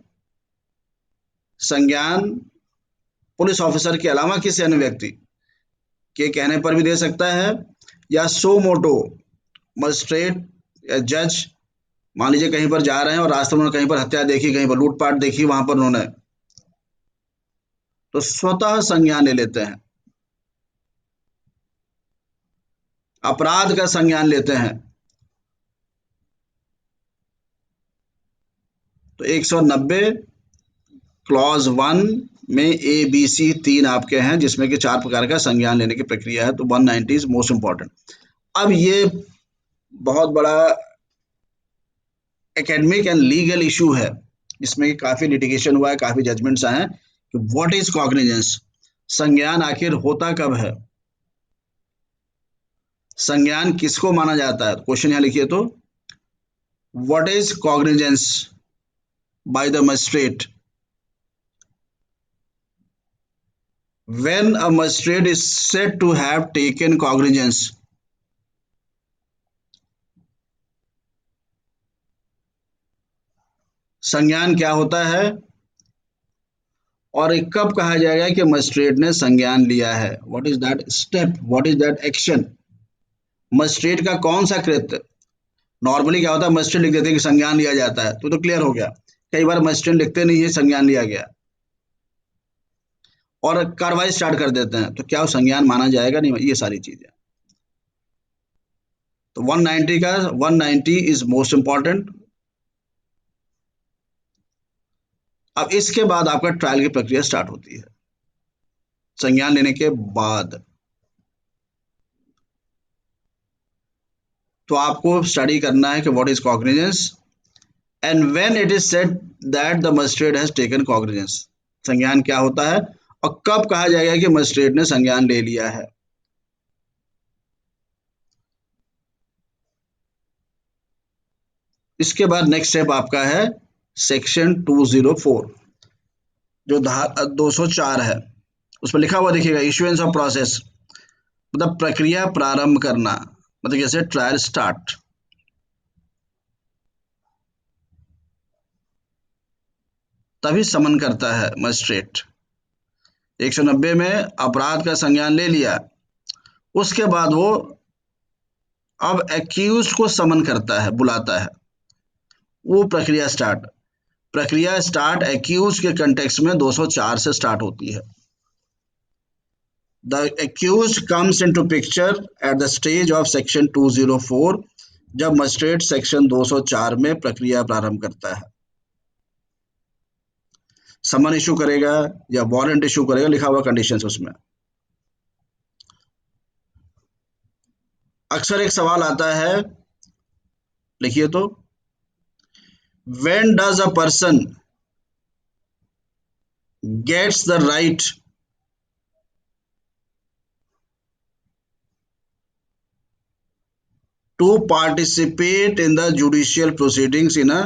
संज्ञान पुलिस ऑफिसर के अलावा किसी अन्य व्यक्ति के कहने पर भी दे सकता है, या सो मोटो मजिस्ट्रेट या जज, मान लीजिए कहीं पर जा रहे हैं और रास्ते में उन्होंने कहीं पर हत्या देखी, कहीं पर लूटपाट देखी, वहां पर उन्होंने, तो स्वतः संज्ञान ले लेते हैं, अपराध का संज्ञान लेते हैं। तो 190 क्लॉज 1 में ए बी सी 3 आपके हैं, जिसमें कि 4 प्रकार का संज्ञान लेने की प्रक्रिया है। तो 190 इज मोस्ट इंपॉर्टेंट। अब ये बहुत बड़ा एकेडमिक एंड लीगल इशू है, इसमें काफी लिटिगेशन हुआ है, काफी जजमेंट्स आए हैं कि व्हाट इज कॉग्निजेंस, संज्ञान आखिर होता कब है, संज्ञान किसको माना जाता है। क्वेश्चन यहां लिखिए, तो what is cognizance bye the magistrate when a magistrate is said to have taken cognizance, संज्ञान क्या होता है और कब कहा जाएगा कि मजिस्ट्रेट ने संज्ञान लिया है। What is that step, what is that action, magistrate का कौन सा कृत्य। नॉर्मली क्या होता है, मजिस्ट्रेट लिख देते हैं कि संज्ञान लिया जाता है, तो क्लियर हो गया। कई बार मजिस्ट्रेट लिखते नहीं है संज्ञान लिया गया और कार्रवाई स्टार्ट कर देते हैं, तो क्या वो संज्ञान माना जाएगा, नहीं, ये सारी चीजें। तो 190 का 190 इज मोस्ट इंपॉर्टेंट। अब इसके बाद आपका ट्रायल की प्रक्रिया स्टार्ट होती है, संज्ञान लेने के बाद। तो आपको स्टडी करना है कि what is cognizance and when it is said that the magistrate has taken cognizance, संज्ञान क्या होता है और कब कहा जाएगा कि मजिस्ट्रेट ने संज्ञान ले लिया है। इसके बाद नेक्स्ट स्टेप आपका है सेक्शन 204, जो 204 है, उसमें लिखा हुआ देखिएगा इश्यूएंस ऑफ प्रोसेस, मतलब प्रक्रिया प्रारंभ करना, मतलब जैसे ट्रायल स्टार्ट। तभी समन करता है मजिस्ट्रेट। 190 में अपराध का संज्ञान ले लिया, उसके बाद वो अब एक्यूज को समन करता है, बुलाता है, वो प्रक्रिया स्टार्ट। प्रक्रिया स्टार्ट एक्यूज के कंटेक्स्ट में 204 से स्टार्ट होती है। The accuse comes into picture at the stage of section 204, जब मजिस्ट्रेट सेक्शन 204 में प्रक्रिया प्रारंभ करता है। समन इशू करेगा या वारंट इशू करेगा, लिखा हुआ कंडीशंस उसमें। अक्सर एक सवाल आता है, लिखिए तो, when does a person gets the right to participate in the judicial proceedings in a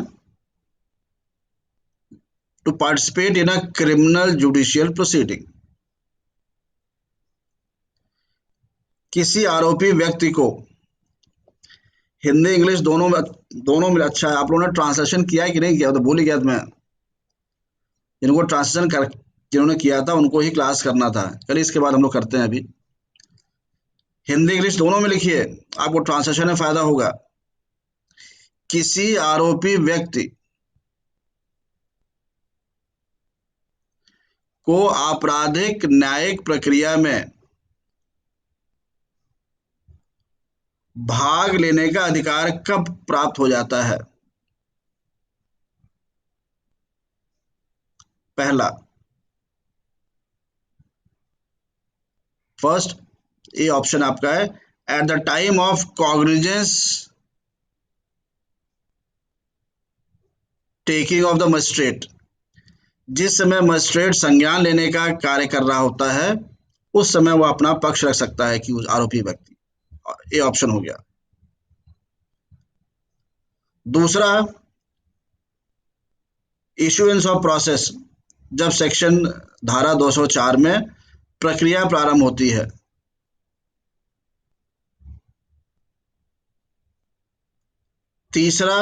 to participate in a criminal judicial proceeding. किसी आरोपी व्यक्ति को, हिंदी इंग्लिश दोनों में अच्छा है। आप लोगों ने ट्रांसलेशन किया है कि नहीं किया, तो भूल ही गया मैं। जिनको ट्रांसलेशन कर जिन्होंने किया था उनको ही क्लास करना था। चलिए इसके बाद हम लोग करते हैं। अभी हिंदी इंग्लिश दोनों में लिखिए, आपको ट्रांसलेशन में फायदा होगा। किसी आरोपी व्यक्ति को आपराधिक न्यायिक प्रक्रिया में भाग लेने का अधिकार कब प्राप्त हो जाता है? पहला, फर्स्ट ये ऑप्शन आपका है, at the time of cognizance taking of the magistrate. जिस समय मजिस्ट्रेट संज्ञान लेने का कार्य कर रहा होता है, उस समय वो अपना पक्ष रख सकता है कि आरोपी व्यक्ति। ये ऑप्शन हो गया। दूसरा, इशुएंस ऑफ प्रोसेस, जब सेक्शन धारा 204 में प्रक्रिया प्रारंभ होती है। तीसरा,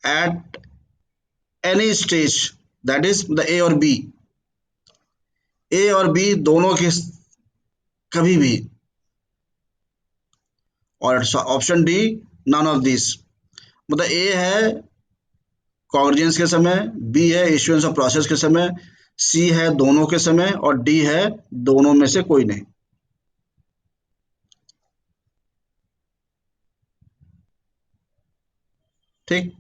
at any stage, that is the ए और बी। ए और बी दोनों के कभी भी। और option D, none of this. मतलब ए है कॉन्वर्जेंस के समय, बी है इश्यूएंस ऑफ प्रोसेस के समय, सी है दोनों के समय, और डी है दोनों में से कोई नहीं। ठीक,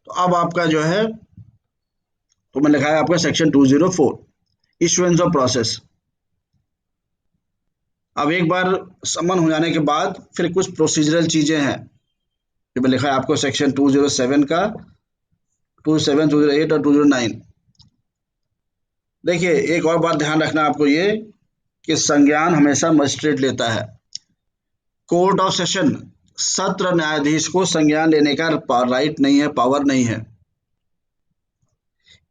तो अब आपका जो है, तो मैं लिखा है आपका सेक्शन 204, इश्यूएंस ऑफ प्रोसेस। अब एक बार समन हो जाने के बाद फिर कुछ प्रोसीजरल चीजें हैं जो मैं लिखा है आपको सेक्शन 207 का, 207, 208 और 209। देखिए एक और बात ध्यान रखना आपको, ये कि संज्ञान हमेशा मजिस्ट्रेट लेता है। कोर्ट ऑफ सेशन सत्र न्यायाधीश को संज्ञान लेने का राइट नहीं है, पावर नहीं है।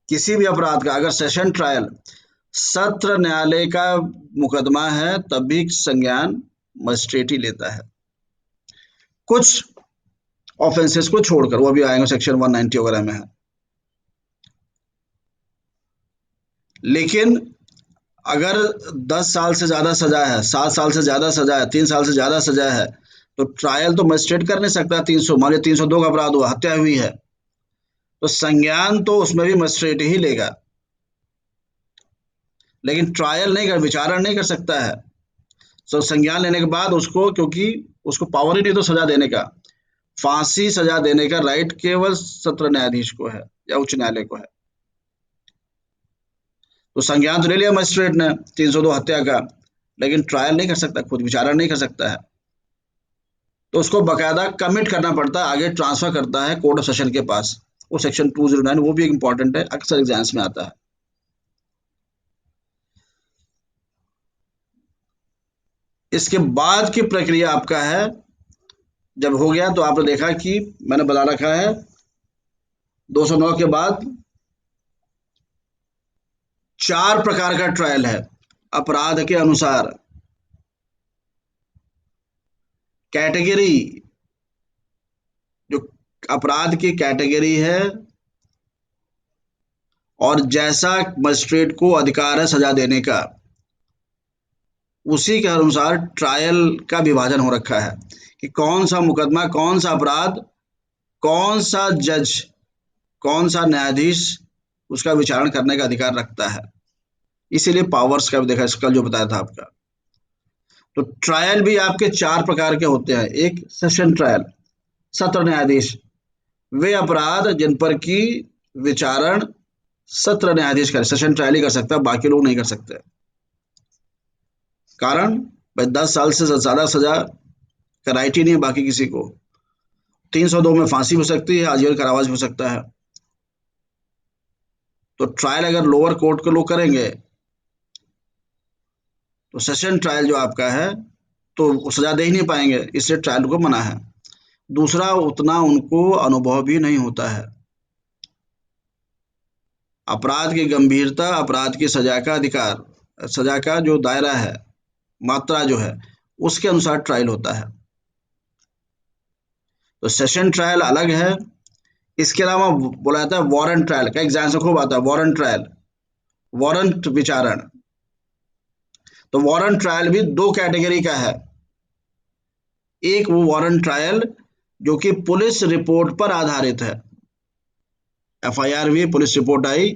किसी भी अपराध का अगर सेशन ट्रायल सत्र न्यायालय का मुकदमा है तब भी संज्ञान मजिस्ट्रेट ही लेता है, कुछ ऑफेंसेस को छोड़कर, वो भी आएंगे सेक्शन 190 वगैरह में है। लेकिन अगर 10 साल से ज्यादा सजा है, 7 साल से ज्यादा सजा है, 3 साल से ज्यादा सजा है, तो ट्रायल तो मजिस्ट्रेट कर नहीं सकता। 300 मान लीजिए 302 का अपराध हुआ, हत्या हुई है, तो संज्ञान तो उसमें भी मजिस्ट्रेट ही लेगा, लेकिन ट्रायल नहीं कर, विचारण नहीं कर सकता है। तो संज्ञान लेने के बाद उसको, क्योंकि उसको पावर ही नहीं तो सजा देने का, फांसी सजा देने का राइट केवल सत्र न्यायाधीश को है या उच्च न्यायालय को है। तो संज्ञान तो ले लिया मजिस्ट्रेट ने 302 हत्या का, लेकिन ट्रायल नहीं कर सकता, खुद विचारण नहीं कर सकता है। तो उसको बकायदा कमिट करना पड़ता है, आगे ट्रांसफर करता है कोर्ट ऑफ सेशन के पास। वो सेक्शन 209, वो भी एक इंपॉर्टेंट है, अक्सर एग्जाम्स में आता है। इसके बाद की प्रक्रिया आपका है, जब हो गया तो आपने देखा कि मैंने बता रखा है 209 के बाद 4 प्रकार का ट्रायल है अपराध के अनुसार। कैटेगरी, जो अपराध की कैटेगरी है और जैसा मजिस्ट्रेट को अधिकार है सजा देने का, उसी के अनुसार ट्रायल का विभाजन हो रखा है कि कौन सा मुकदमा, कौन सा अपराध, कौन सा जज, कौन सा न्यायाधीश उसका विचारण करने का अधिकार रखता है। इसीलिए पावर्स का भी देखा, इसका जो बताया था आपका। तो ट्रायल भी आपके 4 प्रकार के होते हैं। एक सेशन ट्रायल, सत्र न्यायाधीश वे अपराध जिन पर की विचारण सत्र न्यायाधीश कर, सेशन ट्रायल ही कर सकता है, बाकी लोग नहीं कर सकते। कारण भाई 10 साल से ज्यादा सजा कराइट ही नहीं है बाकी किसी को। 302 में फांसी हो सकती है, आजीवन कारावास हो सकता है। तो ट्रायल अगर लोअर कोर्ट के लोग करेंगे तो सेशन ट्रायल जो आपका है तो सजा दे ही नहीं पाएंगे, इससे ट्रायल को मना है। दूसरा, उतना उनको अनुभव भी नहीं होता है। अपराध की गंभीरता, अपराध की सजा का अधिकार, सजा का जो दायरा है, मात्रा जो है, उसके अनुसार ट्रायल होता है। तो सेशन ट्रायल अलग है। इसके अलावा बोला जाता है वारंट ट्रायल का, एग्जाम से खूब आता है वारंट ट्रायल, वारंट विचारण। तो वारंट ट्रायल भी दो कैटेगरी का है। एक वो वारंट ट्रायल जो कि पुलिस रिपोर्ट पर आधारित है, एफआईआर हुई, पुलिस रिपोर्ट आई,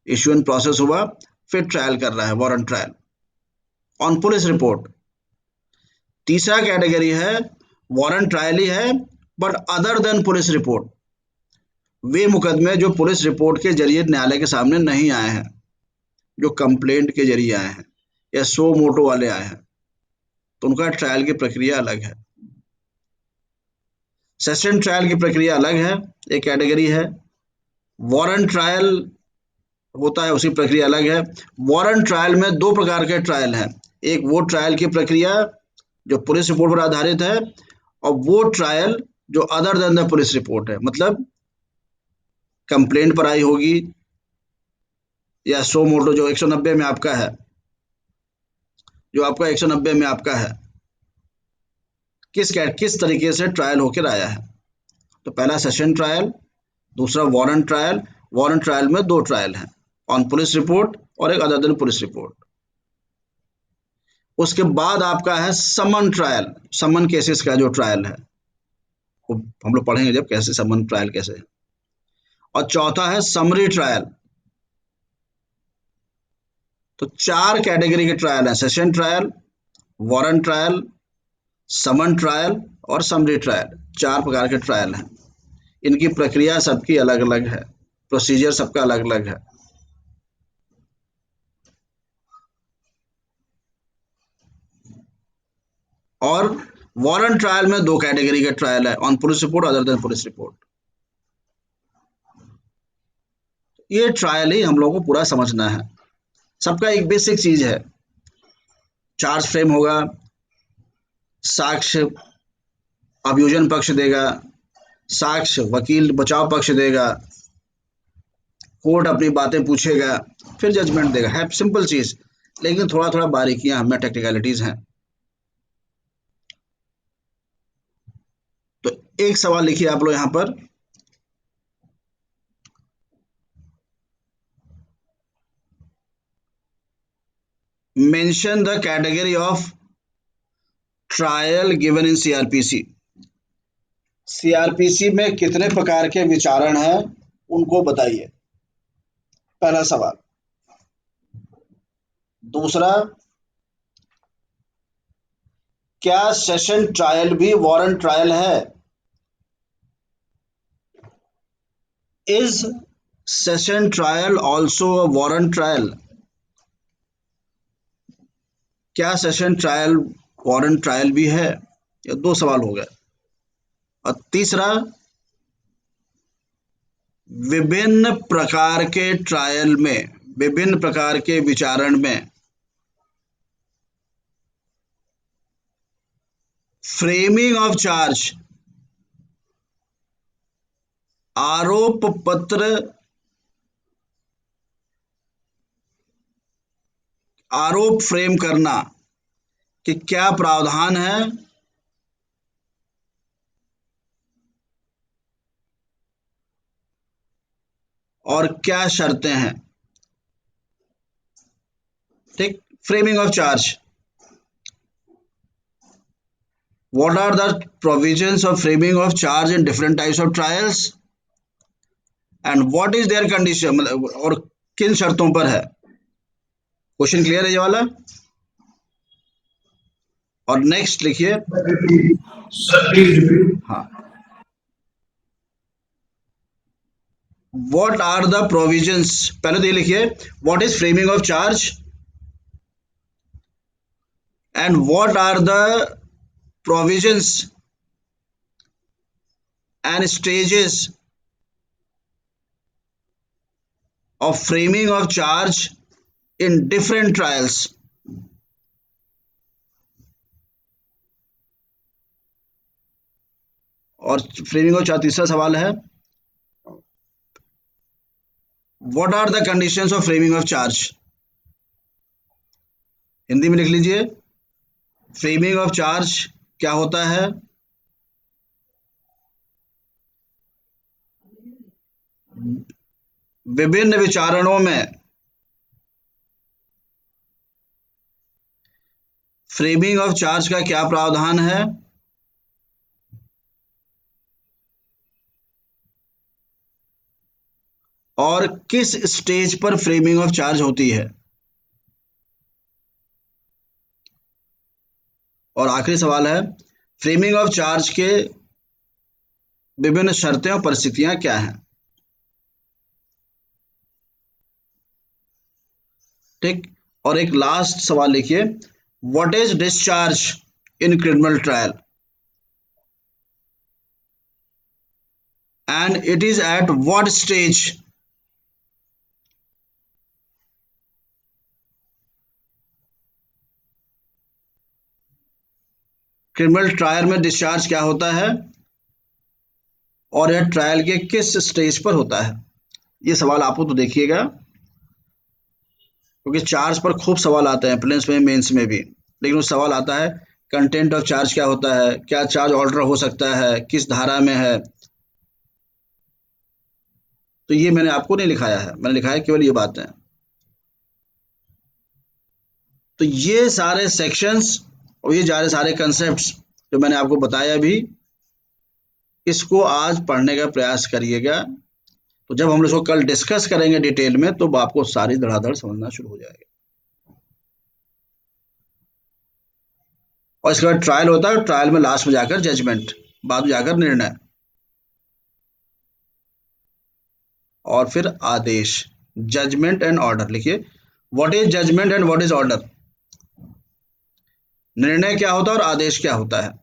इश्यूएंस प्रोसेस हुआ, फिर ट्रायल कर रहा है, warrant trial on police report. तीसरा कैटेगरी है वारंट ट्रायल ही है but other than police report, वे मुकदमे जो पुलिस रिपोर्ट के जरिए न्यायालय के सामने नहीं आए हैं, जो कंप्लेंट के जरिए आए हैं या सो मोटो वाले आए हैं, तो उनका ट्रायल की प्रक्रिया अलग है। सेशन ट्रायल की प्रक्रिया अलग है, एक कैटेगरी है। वारंट ट्रायल होता है, उसकी प्रक्रिया अलग है। वारंट ट्रायल में दो प्रकार के ट्रायल हैं। एक वो ट्रायल की प्रक्रिया जो पुलिस रिपोर्ट पर आधारित है, और वो ट्रायल जो other than the police report है, मतलब कंप्लेंट पर आई होगी या सो मोटो जो 190 में आपका है, जो आपका 190 में आपका है, किस तरीके से ट्रायल होकर आया है। तो पहला सेशन ट्रायल, दूसरा वारंट ट्रायल। वारंट ट्रायल में दो ट्रायल हैं, ऑन पुलिस रिपोर्ट और एक अदर देन पुलिस रिपोर्ट। उसके बाद आपका है समन ट्रायल, समन केसेस का जो ट्रायल है, वो हम लोग पढ़ेंगे जब कैसे समन ट्रायल कैसे है। और चौथा है समरी ट्रायल। तो चार कैटेगरी के ट्रायल हैं, सेशन ट्रायल, वारंट ट्रायल, समन ट्रायल और समरी ट्रायल। चार प्रकार के ट्रायल हैं। इनकी प्रक्रिया सबकी अलग अलग है, प्रोसीजर सबका अलग अलग है। और वारंट ट्रायल में दो कैटेगरी के ट्रायल है, on police report, other than police report. ये ट्रायल ही हम लोगों को पूरा समझना है। सबका एक बेसिक चीज है, चार्ज फ्रेम होगा, साक्ष्य अभियोजन पक्ष देगा, साक्ष्य वकील बचाव पक्ष देगा, कोर्ट अपनी बातें पूछेगा, फिर जजमेंट देगा। है सिंपल चीज, लेकिन थोड़ा थोड़ा बारीकियां हमें, टेक्निकलिटीज हैं। तो एक सवाल लिखिए आप लोग यहां पर, mention the category of trial given in CrPC. CrPC में कितने प्रकार के विचारण हैं, उनको बताइए, पहला सवाल। दूसरा, क्या सेशन ट्रायल भी वारंट ट्रायल है? Is session trial also a warrant trial? क्या सेशन ट्रायल वारंट ट्रायल भी है? ये दो सवाल हो गए। और तीसरा, विभिन्न प्रकार के ट्रायल में, विभिन्न प्रकार के विचारण में फ्रेमिंग ऑफ चार्ज, आरोप पत्र, आरोप फ्रेम करना कि क्या प्रावधान है और क्या शर्तें हैं। ठीक, framing of charge, what are the provisions of framing of charge in different types of trials and what is their condition, मतलब और किन शर्तों पर है। क्वेश्चन क्लियर है ये वाला? और नेक्स्ट लिखिए। हाँ, व्हाट आर द प्रोविजंस, पहले तो ये लिखिए, what is framing of charge and what are the provisions and stages of framing of charge in different trials। और फ्रेमिंग ऑफ चार्ज तीसरा सवाल है, what are the conditions of framing of charge. Hindi में लिख लीजिए, फ्रेमिंग ऑफ चार्ज क्या होता है, विभिन्न विचारणों में फ्रेमिंग ऑफ चार्ज का क्या प्रावधान है, और किस स्टेज पर फ्रेमिंग ऑफ चार्ज होती है। और आखिरी सवाल है, फ्रेमिंग ऑफ चार्ज के विभिन्न शर्तें और परिस्थितियां क्या हैं। ठीक। और एक लास्ट सवाल लिखिए, what is discharge in criminal trial and it is at what stage. Criminal trial में डिस्चार्ज क्या होता है और यह ट्रायल के किस स्टेज पर होता है। ये सवाल आपको तो देखिएगा, क्योंकि चार्ज पर खूब सवाल आते हैं प्रीलिम्स में, मेंस में भी, लेकिन वो सवाल आता है कंटेंट ऑफ चार्ज क्या होता है, क्या चार्ज ऑर्डर हो सकता है, किस धारा में है। तो ये मैंने आपको नहीं लिखाया है, मैंने लिखा है केवल ये बातें। तो ये सारे सेक्शंस और ये सारे कंसेप्ट्स जो मैंने आपको बताया अभी, इसको आज पढ़ने का प्रयास करिएगा। तो जब हम इसको कल डिस्कस करेंगे डिटेल में, तो आपको सारी धड़ाधड़ समझना शुरू हो जाएगा। और इसके बाद ट्रायल होता है, ट्रायल में लास्ट में जाकर जजमेंट, बाद में जाकर निर्णय, और फिर आदेश। जजमेंट एंड ऑर्डर लिखिए, what is judgment and what is order. निर्णय क्या होता है और आदेश क्या होता है।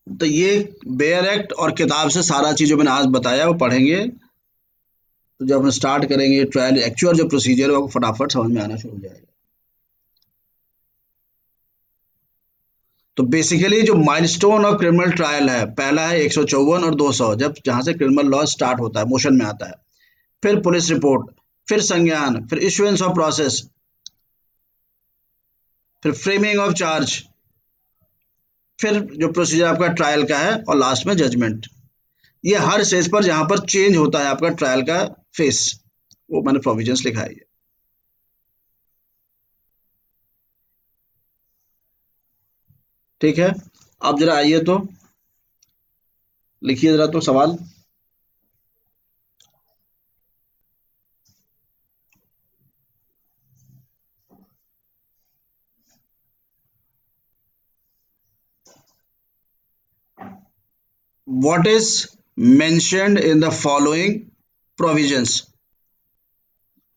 तो ये बेयर एक्ट और किताब से सारा चीज जो मैंने आज बताया वो पढ़ेंगे, तो जब हम स्टार्ट करेंगे ट्रायल एक्चुअल जो प्रोसीजर है वो फटाफट समझ में आना शुरू हो जाएगा। तो बेसिकली जो माइलस्टोन ऑफ क्रिमिनल ट्रायल है, पहला है 154 और 200, जब जहां से क्रिमिनल लॉ स्टार्ट होता है, मोशन में आता है, फिर पुलिस रिपोर्ट, फिर संज्ञान, फिर इशुएंस ऑफ प्रोसेस, फिर फ्रेमिंग ऑफ चार्ज, फिर जो प्रोसीजर आपका ट्रायल का है, और लास्ट में जजमेंट। ये हर स्टेज पर जहां पर चेंज होता है आपका ट्रायल का फेस, वो मैंने प्रोविजंस लिखा है। ठीक है, अब जरा आइए तो लिखिए जरा तो सवाल। What is mentioned in the following provisions?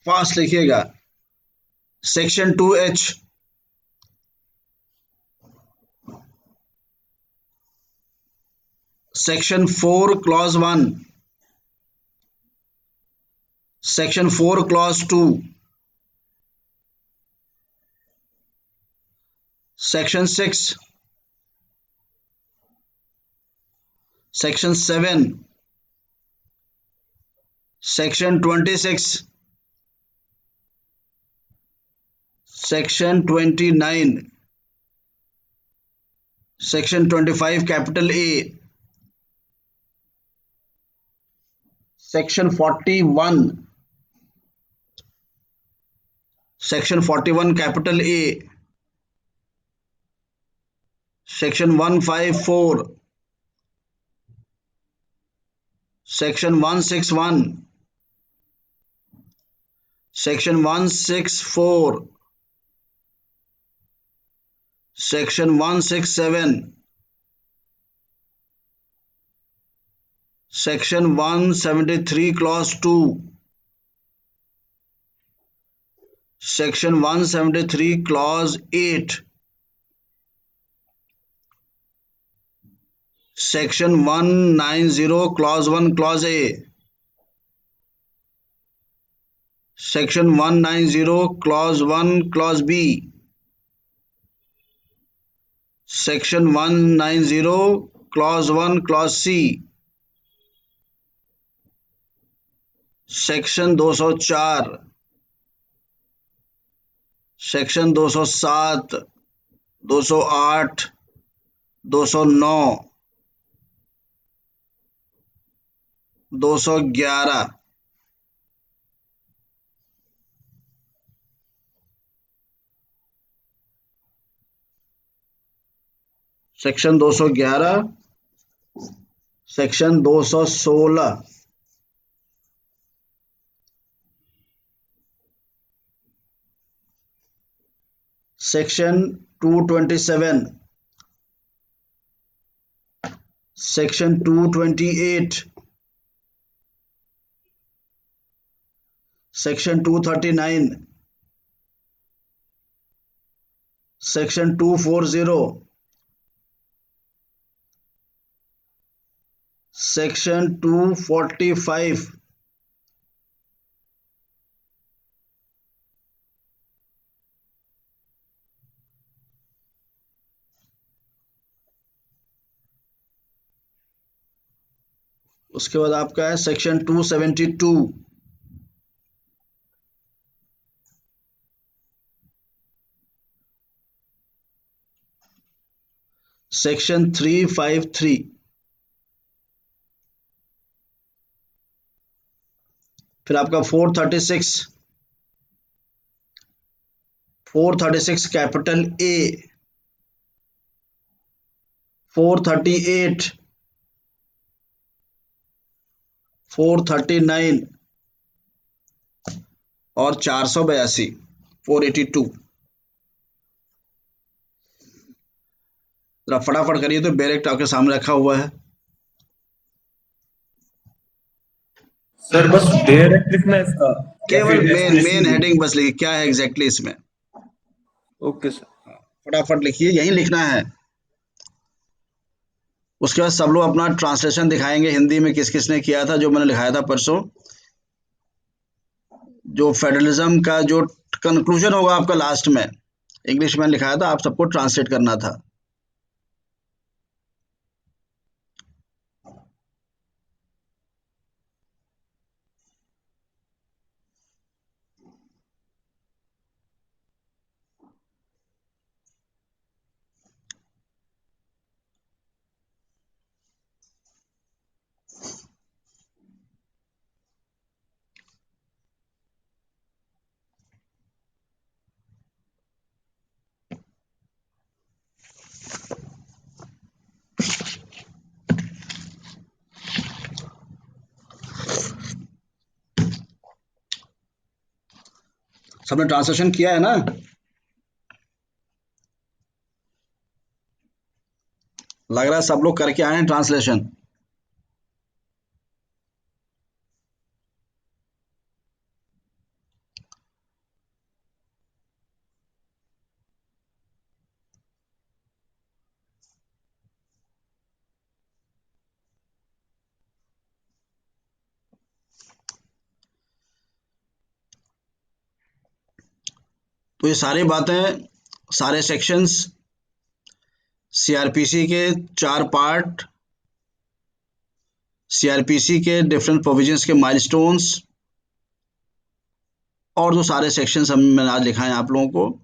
Fast लिखिएगा। Section 2H, section 4 clause 1, section 4 clause 2, section 6, section 7, section 26, section 29, section 25 capital A, section 41, section 41 capital A, section 154, section 161, section 164, section 167, section 173 clause 2, section 173 clause 8, section 190 clause 1 clause A, section 190 clause 1 clause B, section 190 clause 1 clause C, section 204, section 207, 208, 209, 211, section 211, section 216, section 227, section 228, section 239, section 240, section 245, उसके बाद आपका है section 272, section 353, फिर आपका 436 capital A, 438, 439 और 482, 482। जरा फटाफट करिए, तो डायरेक्ट आपके सामने रखा हुआ है। सर बस डायरेक्ट लिखना है इसका, केवल मेन हेडिंग बस लिखिए, क्या है एग्जैक्टली इसमें। ओके सर, फटाफट लिखिए, यही लिखना है। उसके बाद सब लोग अपना ट्रांसलेशन दिखाएंगे हिंदी में, किस किसने किया था, जो मैंने लिखाया था परसों। जो फेडरलिज्म का जो कंक्लूजन होगा आपका लास्ट में, इंग्लिश में लिखाया था, आप सबको ट्रांसलेट करना था। सबने ट्रांसलेशन किया है ना? लग रहा है सब लोग करके आए हैं ट्रांसलेशन। तो ये सारी बातें, सारे सेक्शंस, सीआरपीसी के 4 पार्ट, सीआरपीसी के डिफरेंट प्रोविजंस के माइलस्टोन्स, और जो सारे सेक्शंस मैंने आज लिखा है आप लोगों को,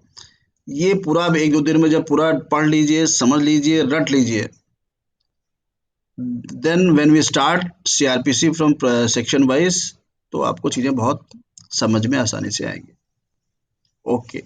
ये पूरा 1-2 दिन में जब पूरा पढ़ लीजिए, समझ लीजिए, रट लीजिए, then when we start CrPC from section wise, तो आपको चीज़ें बहुत समझ में आसानी से आएंगी। ओके।